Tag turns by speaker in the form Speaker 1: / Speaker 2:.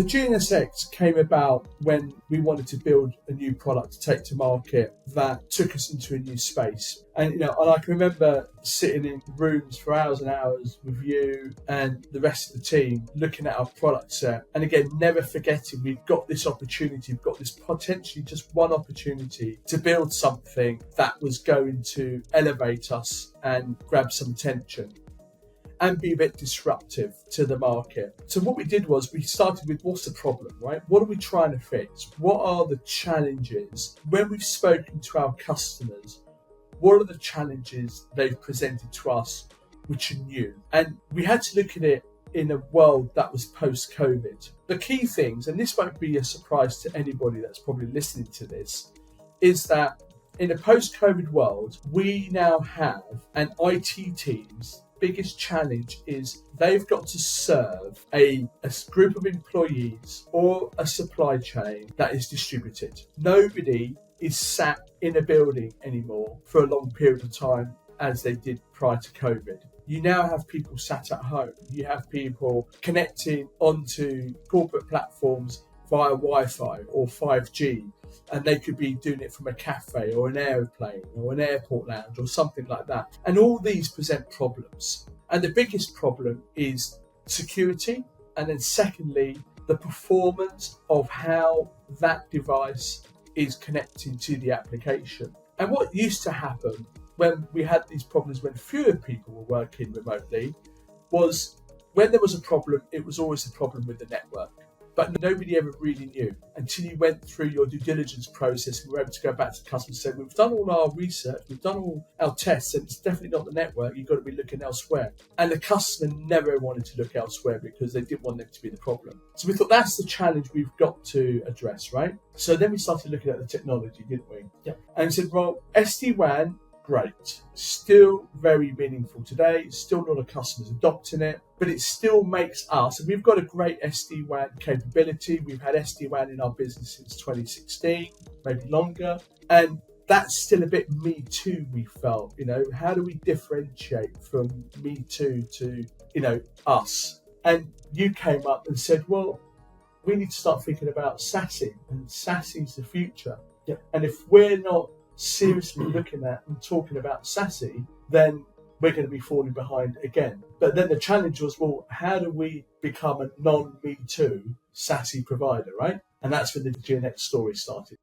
Speaker 1: The GNSX came about when we wanted to build a new product to take to market that took us into a new space. And I can remember sitting in rooms for hours and hours with you and the rest of the team looking at our product set. And again, never forgetting we've got this opportunity, we've got this potentially just one opportunity to build something that was going to elevate us and grab some attention and be a bit disruptive to the market. So what we did was we started with what's the problem, right? What are we trying to fix? What are the challenges? When we've spoken to our customers, what are the challenges they've presented to us which are new? And we had to look at it in a world that was post-COVID. The key things, and this won't be a surprise to anybody that's probably listening to this, is that in a post-COVID world, we now have an IT teams biggest challenge is they've got to serve a group of employees or a supply chain that is distributed. Nobody is sat in a building anymore for a long period of time as they did prior to COVID. You now have people sat at home. You have people connecting onto corporate platforms via Wi-Fi or 5G, and they could be doing it from a cafe or an aeroplane or an airport lounge or something like that. And all these present problems. And the biggest problem is security. And then secondly, the performance of how that device is connecting to the application. And what used to happen when we had these problems, when fewer people were working remotely, was when there was a problem, it was always a problem with the network. But nobody ever really knew until you went through your due diligence process and were able to go back to the customer and say, we've done all our research, we've done all our tests, and it's definitely not the network, you've got to be looking elsewhere. And the customer never wanted to look elsewhere because they didn't want them to be the problem. So we thought that's the challenge we've got to address, right? So then we started looking at the technology, didn't we?
Speaker 2: Yeah.
Speaker 1: And said, well, SD-WAN, great. Still very meaningful today. Still a lot of customers adopting it, but it still makes us, and we've got a great SD-WAN capability. We've had SD-WAN in our business since 2016, maybe longer. And that's still a bit Me Too, we felt. How do we differentiate from Me Too to, us? And you came up and said, well, we need to start thinking about SASE, and SASE is the future.
Speaker 2: Yeah.
Speaker 1: And if we're not seriously looking at and talking about SASE, then we're going to be falling behind again. But then the challenge was, well, how do we become a non-Me Too SASE provider, right? And that's when the GNX story started.